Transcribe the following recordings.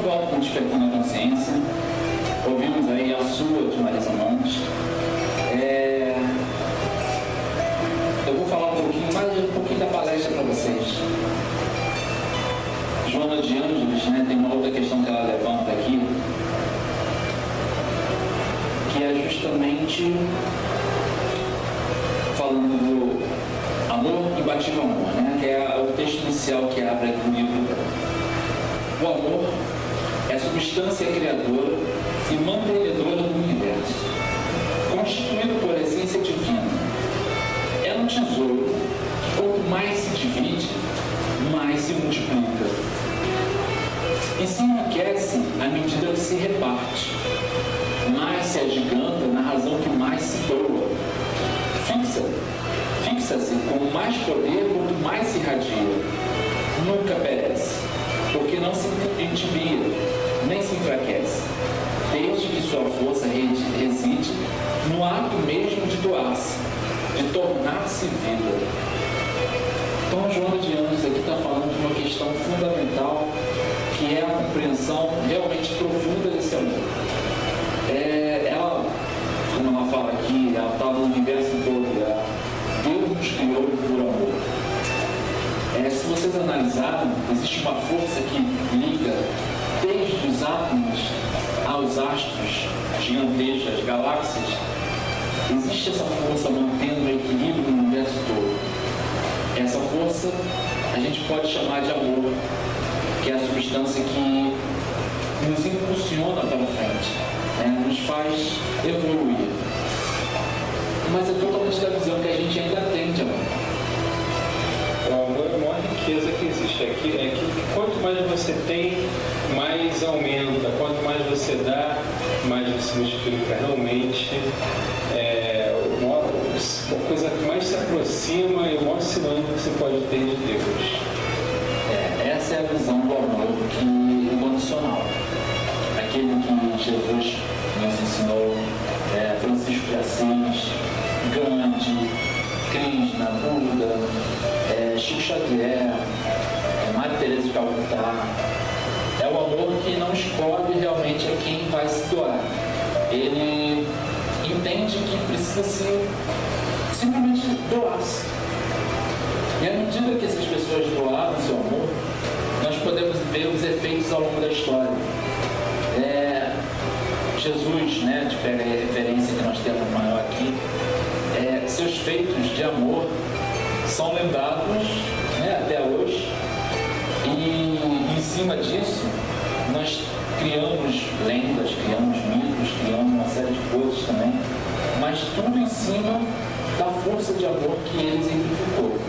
volta com Despertando a Consciência. Ouvimos aí a sua de Marisa Monte. Eu vou falar mais um pouquinho da palestra para vocês. Joana de Ângeles, né, tem uma outra questão que ela levanta aqui, que é justamente falando do amor imbatível amor, né, que é o texto inicial que abre aqui o livro. O amor é a substância criadora e mantenedora do universo, constituído por essência divina. É um tesouro que, quanto mais se divide, mais se multiplica. E se enriquece à medida que se reparte, mais se agiganta na razão que mais se doa. Fixa-se com mais poder quanto mais se irradia. Nunca perece, porque não se entibia, nem se enfraquece, desde que sua força reside no ato mesmo de doar-se, de tornar-se vida. Então, Joana de Ângeles aqui está falando de uma questão fundamental, que é a compreensão realmente profunda desse amor. Ela, como ela fala aqui, ela está no universo todo. Deus nos criou por amor. Se vocês analisarem, existe uma força que liga desde os átomos aos astros gigantescos, as galáxias. Existe essa força mantendo o equilíbrio no universo todo. Essa força a gente pode chamar de amor, que é a substância que nos impulsiona para frente, nos faz evoluir. Mas é totalmente da visão que a gente ainda tem de amor. O amor é a maior riqueza que existe. É que quanto mais você tem, mais aumenta. Quanto mais você dá, mais você multiplica. Realmente, a coisa que mais se aproxima e o maior sinônimo que você pode ter de Deus. Essa é a visão do amor incondicional. Aquele que Jesus nos ensinou, Francisco de Assis, Gandhi, Krishna, Buda, Chico Xavier, Maria Teresa de Calcutá. É o amor que não escolhe realmente a quem vai se doar. Ele entende que precisa simplesmente doar-se. E à medida que essas pessoas doaram seu amor, nós podemos ver os efeitos ao longo da história. Jesus, né, de pega a referência que nós temos maior aqui, seus feitos de amor são lembrados, né, até hoje, e em cima disso nós criamos lendas, criamos mitos, criamos uma série de coisas também, mas tudo em cima da força de amor que ele exemplificou.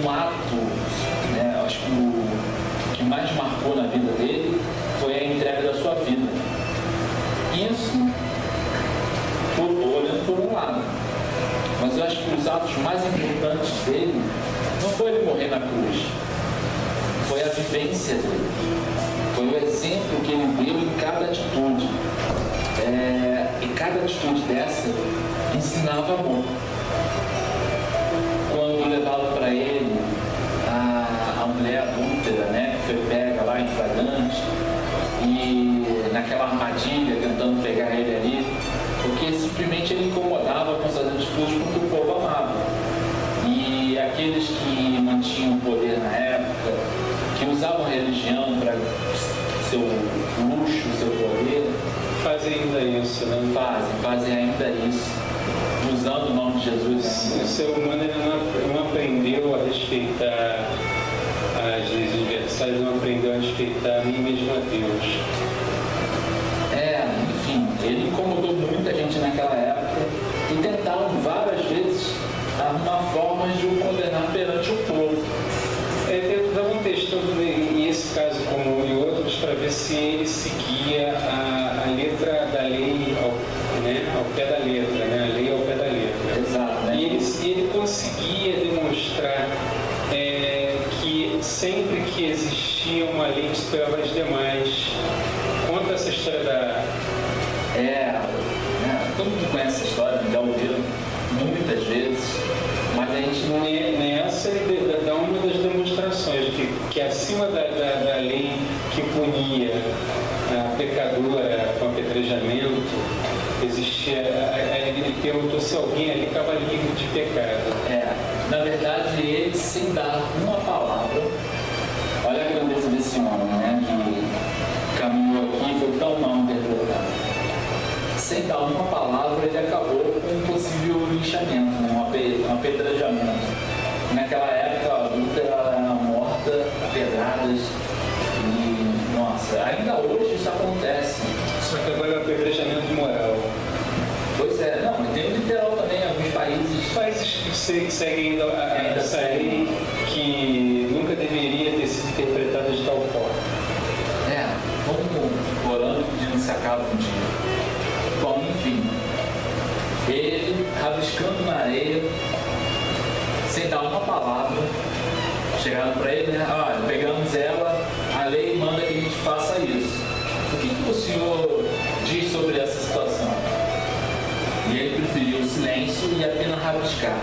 No ato, né, acho que o que mais marcou na vida dele foi a entrega da sua vida. Isso, olhando por um lado. Mas eu acho que os atos mais importantes dele não foi ele morrer na cruz, foi a vivência dele, foi o exemplo que ele deu em cada atitude. E cada atitude dessa ensinava amor. Quando levaram para ele a mulher adúltera, né, que foi pega lá em flagrante, e naquela armadilha tentando pegar ele ali, porque simplesmente ele incomodava com suas atitudes porque o povo amava. E aqueles que mantinham o poder na época, que usavam a religião para seu luxo, seu poder, fazem ainda isso, né? Fazem ainda isso, usando o nome de Jesus. O ser humano ele não aprendeu a respeitar as leis universais, não aprendeu a respeitar nem mesmo a Deus. Enfim, ele incomodou muita gente naquela época e tentaram várias vezes arrumar formas de o condenar perante o povo. Estavam testando em esse caso como em outros para ver se ele seguia a letra da lei ao pé da letra, né? A lei ao pé da letra. Exato, né? E ele conseguia demonstrar que sempre que existia uma lei que superava as demais. Conta essa história da... todo mundo conhece essa história, já ouviram muitas vezes, mas a gente nessa ele dá uma das demonstrações que acima da lei que punia a pecadora com apedrejamento, existia, ele perguntou se alguém ali estava livre de pecado. Na verdade, ele, sem dar uma palavra, olha a grandeza desse homem, né, que caminhou aqui e foi tão mal interpretado. Sem dar uma palavra, ele acabou com um possível linchamento, né, um apedrejamento. Naquela época, a adulta era morta a pedradas e, nossa, ainda hoje isso acontece. Só que agora é o apedrejamento moral. Pois é, não, mas tem o literal também, em alguns países. Países que seguem essa lei que nunca deveria ter sido interpretada de tal forma. Vamos orando pedindo se acaba um dia. Bom, enfim, ele rabiscando na areia, sem dar uma palavra, chegaram para ele, né? Olha, pegamos ela, a lei manda que a gente faça isso. O que o senhor diz sobre essa situação? E ele preferiu o silêncio e apenas rabiscar.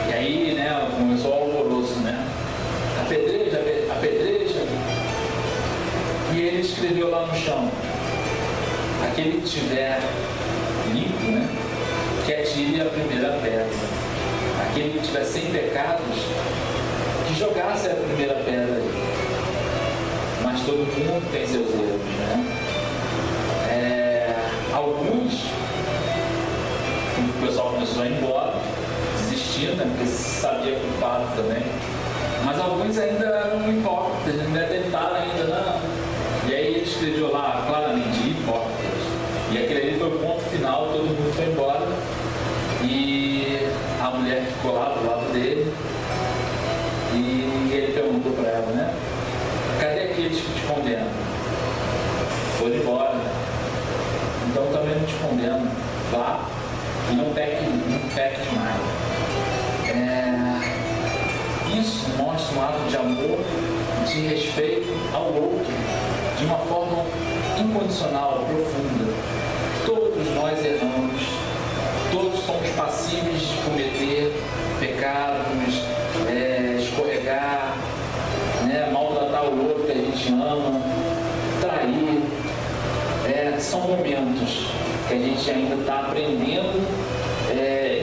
E aí, né, começou o alvoroço, né? Apedreja, apedreja. E ele escreveu lá no chão: aquele que estiver limpo, né, que atire a primeira pedra. Aquele que estiver sem pecados, que jogasse a primeira pedra. Mas todo mundo tem seus erros, né? Alguns, o pessoal começou a ir embora, desistindo, né, porque sabia culpado também. Mas alguns ainda eram hipócritas, ainda tentaram ainda, não. E aí ele escreveu lá claramente: hipócritas. E aquele ali foi o ponto final, todo mundo foi embora. E a mulher ficou lá do lado dele. E ele perguntou para ela, né? Cadê aqueles que te condenam? Foram embora. Então também não te condeno. Vá e não peque demais. Isso mostra um ato de amor, de respeito ao outro, de uma forma incondicional, profunda. Todos nós erramos, todos somos passíveis de cometer pecados, escorregar, né, maltratar o outro que a gente ama, trair. São momentos que a gente ainda está aprendendo,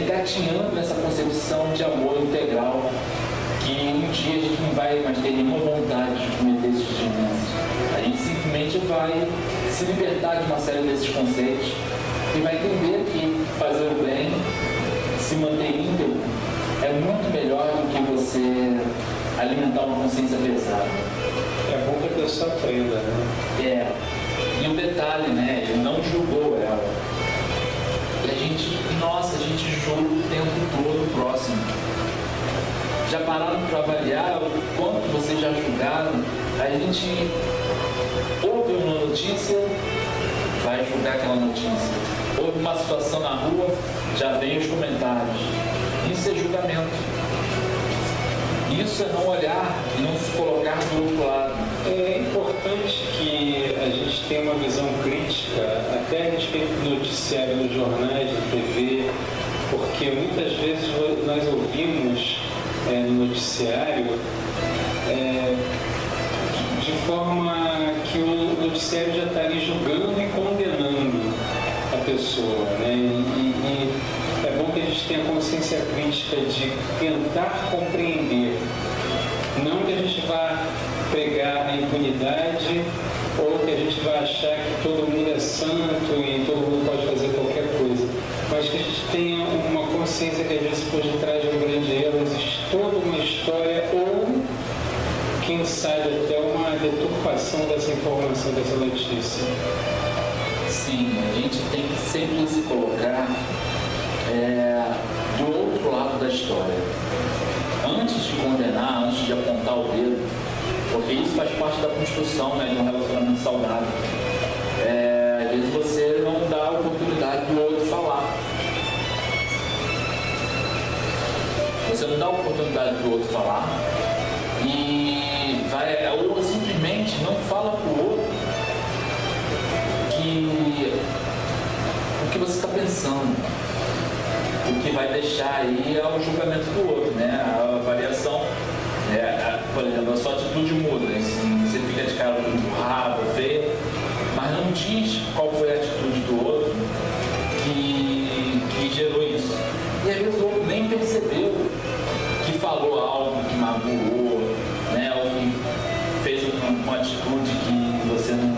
engatinhando nessa concepção de amor integral, que um dia a gente não vai mais ter nenhuma vontade de cometer esses desvios. A gente simplesmente vai se libertar de uma série desses conceitos e vai entender que fazer o bem, se manter íntegro, é muito melhor do que você alimentar uma consciência pesada. É bom que a pessoa aprenda, né? E o detalhe, né? Ele não julgou ela. E a gente julga o tempo todo o próximo. Já pararam para avaliar o quanto vocês já julgaram? A gente ouve uma notícia, vai julgar aquela notícia. Houve uma situação na rua, já vem os comentários. Isso é julgamento. Isso é não olhar e não se colocar do outro lado. É importante que a gente tenha uma visão crítica, até a respeito do noticiário nos jornais, na TV, porque muitas vezes nós ouvimos no noticiário de forma que o noticiário já está ali julgando e condenando a pessoa, né? E é bom que a gente tenha consciência crítica de tentar compreender, não que a gente vá pregar a impunidade ou que a gente vai achar que todo mundo é santo e todo mundo pode fazer qualquer coisa, mas que a gente tenha uma consciência que às vezes por detrás de um grande erro existe toda uma história ou, quem sabe, até uma deturpação dessa informação, dessa notícia. Sim, a gente tem que sempre se colocar do outro lado da história. Antes de condenar, antes de apontar o dedo, porque isso faz parte da construção, né, de um relacionamento saudável. Às vezes você não dá a oportunidade do outro falar. Você não dá a oportunidade do outro falar e ou simplesmente não fala para o outro o que você está pensando. O que vai deixar aí é o julgamento do outro, né? A avaliação, por exemplo, a sua atitude muda. mas não diz qual foi a atitude do outro que gerou isso. E às vezes o outro nem percebeu que falou algo que magoou, né? Ou que fez uma atitude que você não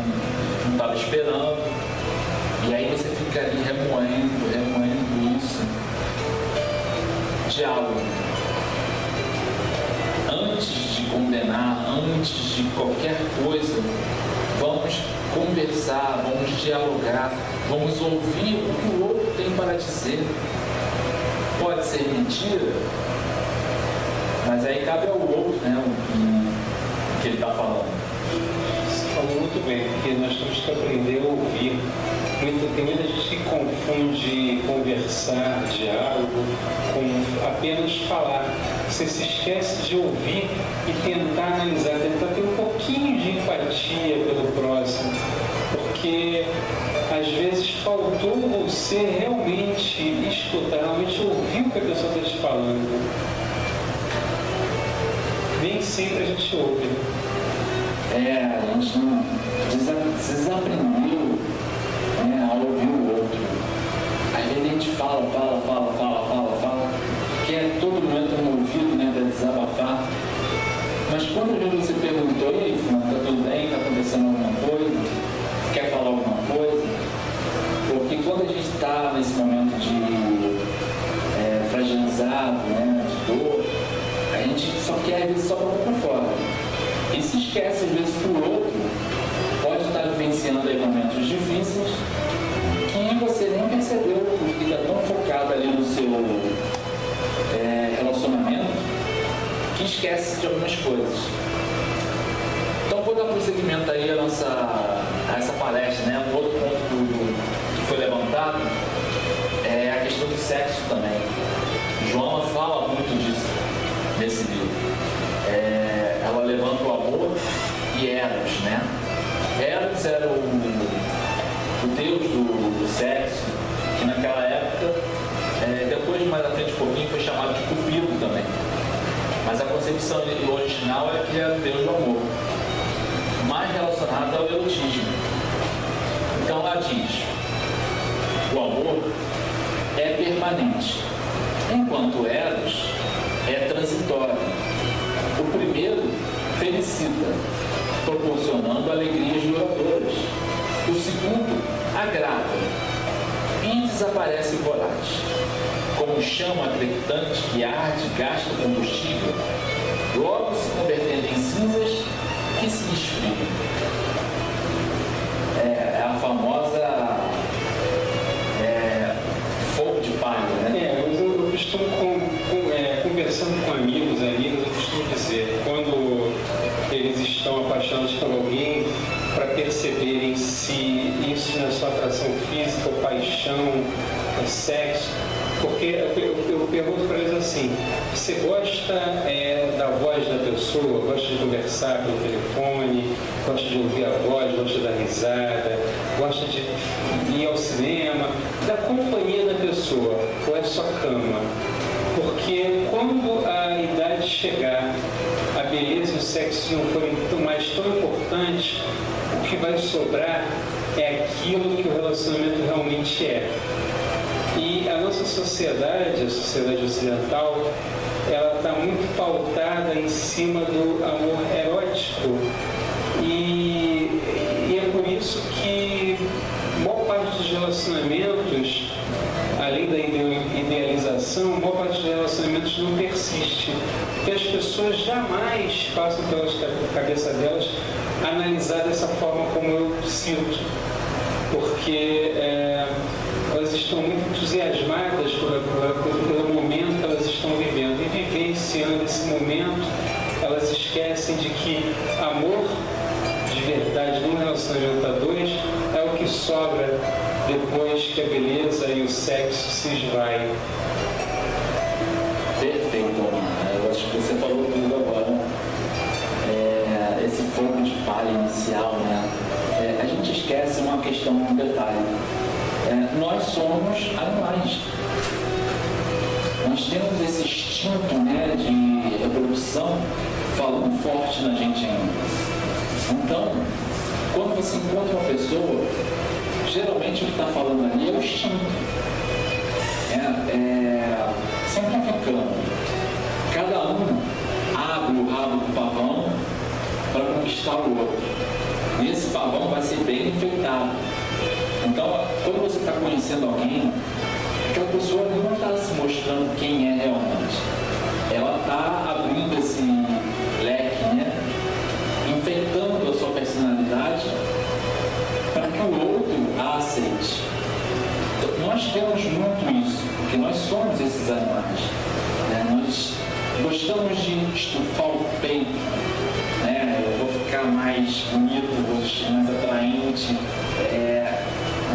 estava esperando. E aí você fica ali remoendo isso. Diálogo. Antes de condenar, antes de qualquer coisa, vamos conversar, vamos dialogar, vamos ouvir o que o outro tem para dizer. Pode ser mentira, mas aí cabe ao outro, né, o que ele está falando. Você falou muito bem, porque nós temos que aprender a ouvir. Tem muita gente que confunde conversar, diálogo, com apenas falar. Você se esquece de ouvir e tentar analisar, tentar ter um pouquinho de empatia pelo próximo, porque às vezes faltou você realmente escutar, realmente ouvir o que a pessoa está te falando. Nem sempre a gente ouve. A gente não desaprendeu, a ouvir o outro. Às vezes a gente fala, quer todo momento no ouvido, né, para desabafar. Mas quando você perguntou, e aí, fulano, está tudo bem? Está acontecendo alguma coisa? Quer falar alguma coisa? Porque quando a gente está nesse momento de fragilizado, né, de dor, a gente só quer, às vezes, só para fora. E se esquece, às vezes, que o outro pode estar vivenciando aí momentos difíceis que você nem percebeu, porque está tão focado ali no seu relacionamento que esquece de algumas coisas. Então, vou dar prosseguimento aí a essa palestra, né? Um outro ponto que foi levantado é a questão do sexo também. Joana fala muito disso nesse livro. Ela levanta o amor e Eros, né? Eros era o deus do sexo, que naquela época, depois mais à frente um pouquinho, foi chamado de Cupido também. Mas a concepção original é que era o deus do amor, mais relacionado ao erotismo. Então lá diz, o amor é permanente, enquanto Eros é transitório. O primeiro felicita, proporcionando alegrias duradouras. O segundo agrada e desaparece voraz. Como chama crepitante que arde e gasta combustível, logo se convertendo em cinzas que se esfriam. É a famosa fogo de palha, né? Eu costumo, conversando com amigos, amigas, eu costumo dizer, quando eles estão apaixonados por alguém, para perceberem se isso não é só atração física, ou paixão, ou sexo, porque eu pergunto para eles assim, você gosta da voz da pessoa, gosta de conversar pelo telefone, gosta de ouvir a voz, gosta da risada, gosta de ir ao cinema, da companhia da pessoa, ou é só cama? Porque quando a idade chegar, a beleza e o sexo não forem mais tão importantes, o que vai sobrar é aquilo que o relacionamento realmente é. E a nossa sociedade, a sociedade ocidental, ela está muito pautada em cima do amor erótico. E é por isso que boa parte dos relacionamentos, além da idealização, boa parte dos relacionamentos não persiste. Porque as pessoas jamais passam pela cabeça delas analisar dessa forma como eu sinto. Porque elas estão muito entusiasmadas pelo momento que elas estão vivendo. E vivenciando esse momento, elas esquecem de que amor de verdade num relacionamento a dois é o que sobra depois que a beleza e o sexo se esvaem. Perfeito, eu acho que você falou tudo agora. Esse fogo de palha inicial, né? A gente esquece uma questão, um detalhe. Nós somos animais. Nós temos esse instinto, né, de reprodução falando forte na gente ainda. Então, quando você encontra uma pessoa, geralmente o que está falando ali é o instinto. Simplificando, cada um abre o rabo do pavão para conquistar o outro. E esse pavão vai ser bem enfeitado. Então, quando você está conhecendo alguém, aquela pessoa não está se mostrando quem é realmente. Ela está abrindo esse leque, enfeitando a sua personalidade para que o outro a aceite. Então, nós temos muito isso, porque nós somos esses animais. Nós gostamos de estufar o peito. Eu vou ficar mais bonito, vou ser mais atraente.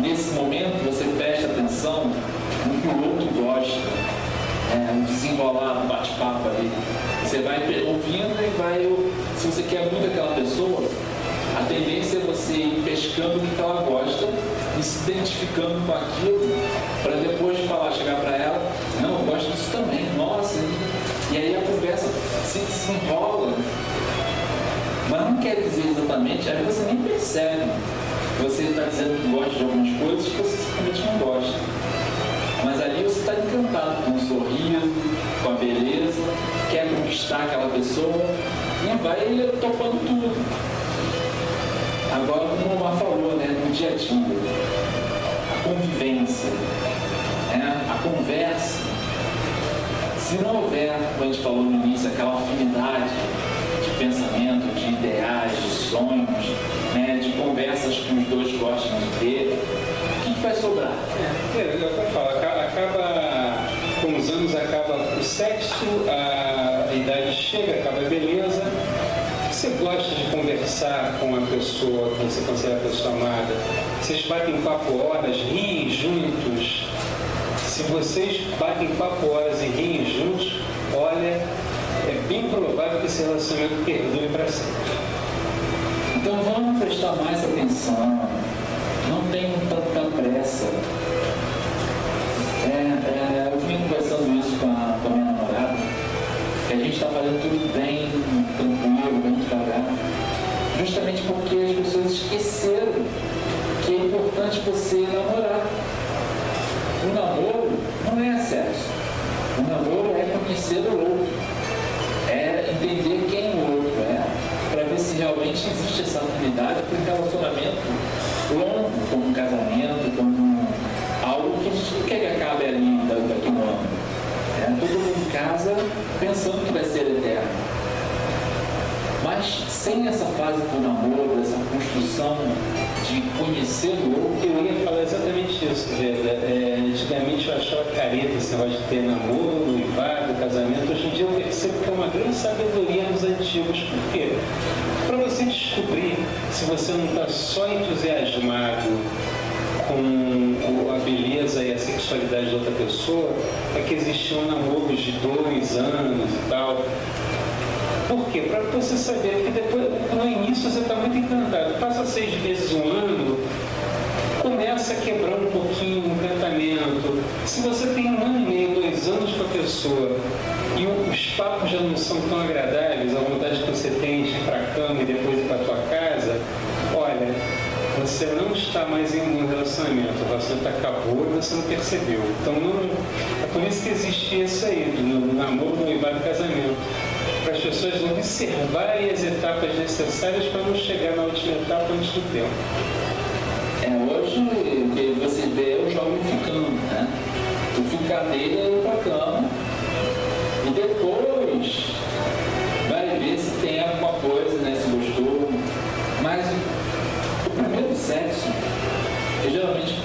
Nesse momento, você presta atenção no que o outro gosta, no desenrolar do bate-papo ali. Você vai ouvindo e vai... Se você quer muito aquela pessoa, a tendência é você ir pescando o que ela gosta e se identificando com aquilo, para depois chegar para ela, não, eu gosto disso também, nossa. E aí a conversa se desenrola. Mas não quer dizer exatamente, aí você nem percebe. Você está dizendo que gosta de algumas coisas que você simplesmente não gosta. Mas ali você está encantado com o sorriso, com a beleza, quer conquistar aquela pessoa e vai topando tudo. Agora, como o Omar falou, no dia a dia, a convivência, a conversa, se não houver, como a gente falou no início, aquela afinidade de pensamento, de ideais, de sonhos, de conversas que os dois gostam de ter, o que vai sobrar? Eu falo, acaba, com os anos acaba o sexo, a idade chega, acaba a beleza. Você gosta de conversar com a pessoa que você considera a pessoa amada? Vocês batem papo horas, riem juntos? Se vocês batem papo horas e riem juntos, olha, é bem provável que esse relacionamento perdure para sempre. Então vamos prestar mais atenção, não tenham tanta pressa. Eu vim conversando isso com a minha namorada, que a gente está fazendo tudo bem, tranquilo, bem devagar, justamente porque as pessoas esqueceram que é importante você namorar. O namoro não é sexo, o namoro é conhecer o outro, é entender quem o outro é, para ver se realmente existe essa afinidade para um relacionamento longo, como um casamento, como algo que a gente não quer que acabe ali daqui a um ano. Todo mundo casa pensando que vai ser eterno. Mas sem essa fase do namoro, essa construção de conhecer o outro... Eu ia falar exatamente isso, antigamente eu achava careta esse negócio de ter namoro, noivado, casamento. Hoje em dia eu percebo que é uma grande sabedoria nos antigos. Por quê? Para você descobrir se você não está só entusiasmado com a beleza e a sexualidade de outra pessoa, é que existiam namoros de 2 anos e tal. Por quê? Para você saber que depois, no início você está muito encantado. Passa 6 meses, 1 ano, começa a quebrar um pouquinho o encantamento. Se você tem 1 ano e meio, 2 anos com a pessoa e os papos já não são tão agradáveis, a vontade que você tem de ir para a cama e depois ir para a tua casa, olha, você não está mais em um relacionamento, o relacionamento acabou e você não percebeu. Então, é por isso que existe isso aí, no namoro, no noivado e casamento. Para as pessoas observarem as etapas necessárias para não chegar na última etapa antes do tempo. Hoje, o que você vê é o jovem ficando, O ficar dele é ir para a cama e depois vai ver se tem alguma coisa, se gostou. Mas o primeiro sexo, geralmente,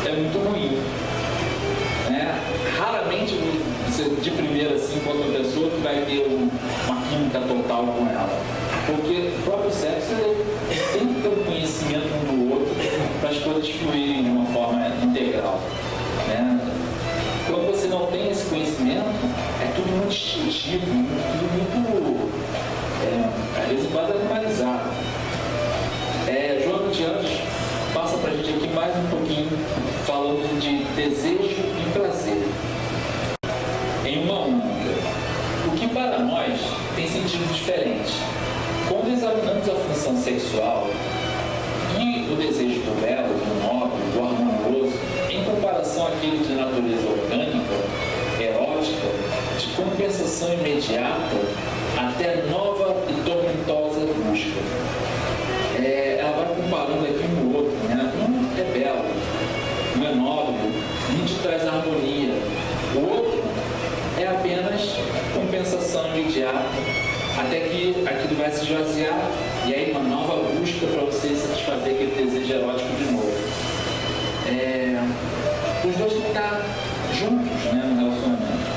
é muito ruim. Raramente você de primeira assim encontra uma pessoa que vai ter uma química total com ela. Porque o próprio sexo tem que ter um conhecimento um do outro para as coisas fluírem de uma forma integral. Quando você não tem esse conhecimento, é tudo muito instintivo, tudo muito, às vezes quase animalizado. Joana de Anjos passa para a gente aqui mais um pouquinho falando de desejo e prazer em uma única, o que para nós tem sentido diferente. Quando examinamos a função sexual, E o desejo do belo, do nobre, do harmonioso, em comparação àquele de natureza orgânica, erótica, de compensação imediata, até nova e tormentosa busca. Ela vai comparando aqui um no outro, né? Um é belo, um é nobre, um te traz harmonia. O outro é apenas compensação imediata, até que aquilo vai se esvaziar e aí uma nova busca para você satisfazer aquele desejo erótico de novo. Os dois têm que estar juntos, né, no relacionamento.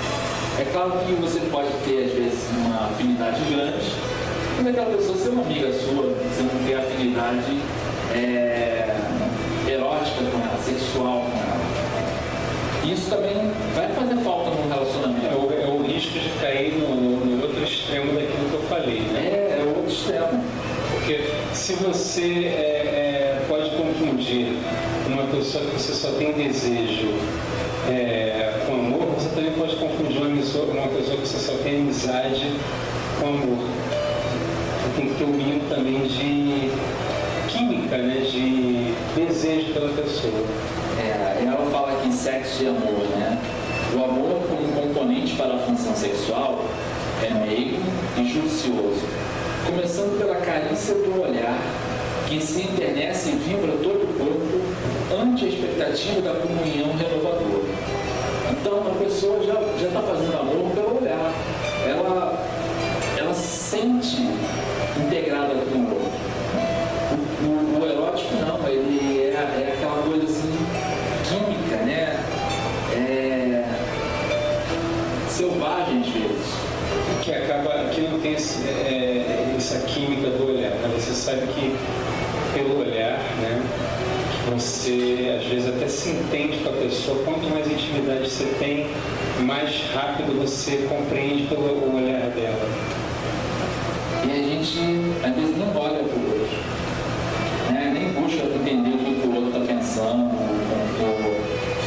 É claro que você pode ter, às vezes, uma afinidade grande, mas aquela pessoa ser uma amiga sua, você não ter afinidade erótica com ela, sexual com ela. Isso também vai fazer falta no relacionamento. É o risco de cair no outro extremo daquilo que eu falei, né? É o outro extremo. Porque se você pode confundir uma pessoa que você só tem desejo com amor, você também pode confundir uma pessoa que você só tem amizade com amor. Você tem que ter um mínimo também de química, né? De desejo pela pessoa. Ela fala aqui sexo e amor, né? O amor como componente para a função sexual é meigo e judicioso, começando pela carícia do olhar, que se internece e vibra todo o corpo ante a expectativa da comunhão renovadora. Então a pessoa já está fazendo amor pelo olhar. Ela se sente integrada com o outro. O erótico não, ele é aquela coisa assim, química, né? Selvagem às vezes. Que não tem essa química do olhar, né? Você sabe que pelo olhar, né, você às vezes até se entende com a pessoa. Quanto mais intimidade você tem, mais rápido você compreende pelo olhar dela. E a gente às vezes não olha para o outro, né? Nem busca entender o que o outro está pensando, ou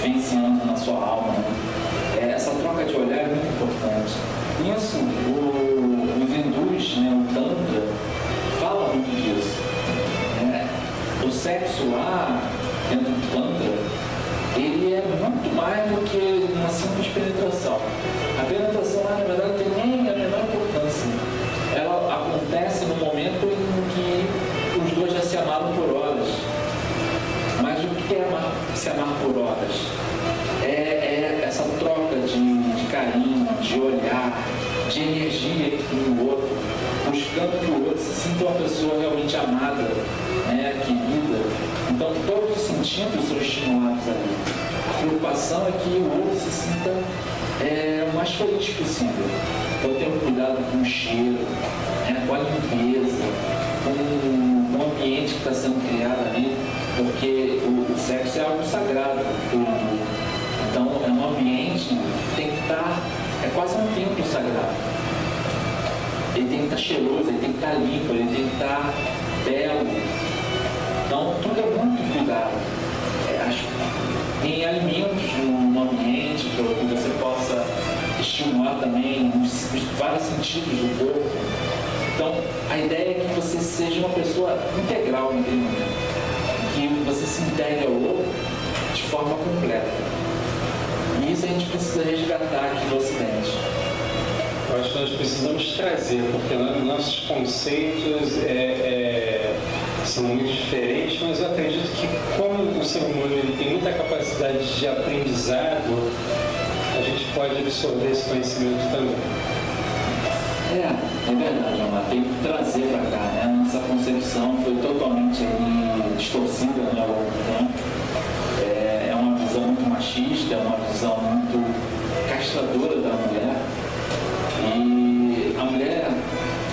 vivenciando na sua alma, né? Essa troca de olhar é muito importante. Isso, os hindus, né, o Tantra, fala muito disso. Né? O sexo lá, dentro do Tantra, ele é muito mais do que uma simples penetração. A penetração lá, na verdade, não tem nem a menor importância. Ela acontece no momento em que os dois já se amaram por horas. Mas o que é se amar por horas? É essa troca de carinho, de olhar, de energia com o outro, buscando que o outro se sinta uma pessoa realmente amada, né, querida. Então todos os sentidos são estimulados ali. A preocupação é que o outro se sinta o mais feliz possível. Então eu tenho cuidado com o cheiro, né, com a limpeza, com o ambiente que está sendo criado ali, porque o sexo é algo sagrado para o hindu. Então é um ambiente que tem que estar, é quase um templo sagrado. Ele tem que estar cheiroso, ele tem que estar limpo, ele tem que estar belo. Então tudo é muito cuidado. Tem alimentos no ambiente para que você possa estimular também os vários sentidos do corpo. Então a ideia é que você seja uma pessoa integral naquele momento, que você se integre ao outro de forma completa. E isso a gente precisa resgatar aqui no Ocidente. Eu acho que nós precisamos trazer, porque nossos conceitos são muito diferentes, mas eu acredito que como o ser humano ele tem muita capacidade de aprendizado, a gente pode absorver esse conhecimento também. É verdade, Amar. Tem que trazer para cá, né? Essa concepção foi totalmente distorcida, né, ao longo do tempo. É uma visão muito machista, é uma visão muito castradora da mulher. E a mulher,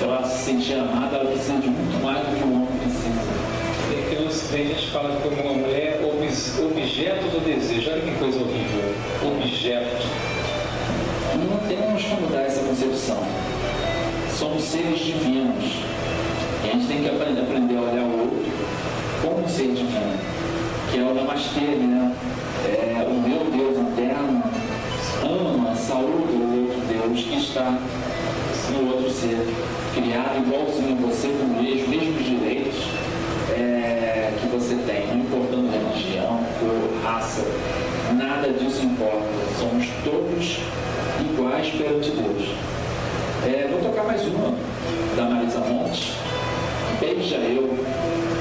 para se sentir amada, ela precisa de muito mais do que o homem precisa. Porque no Ocidente a gente fala como uma mulher objeto do desejo. Olha que coisa horrível. Objeto. Não temos como mudar essa concepção. Somos seres divinos. E a gente tem que aprender a olhar o outro como um ser divino, que é o Namastê, né? O meu Deus interno ama, saúda o outro Deus que está no outro ser, criado igualzinho a você, com os mesmos direitos, que raça, nada disso importa. Somos todos iguais perante Deus. Vou tocar mais uma, da Marisa Monte, Beija Eu.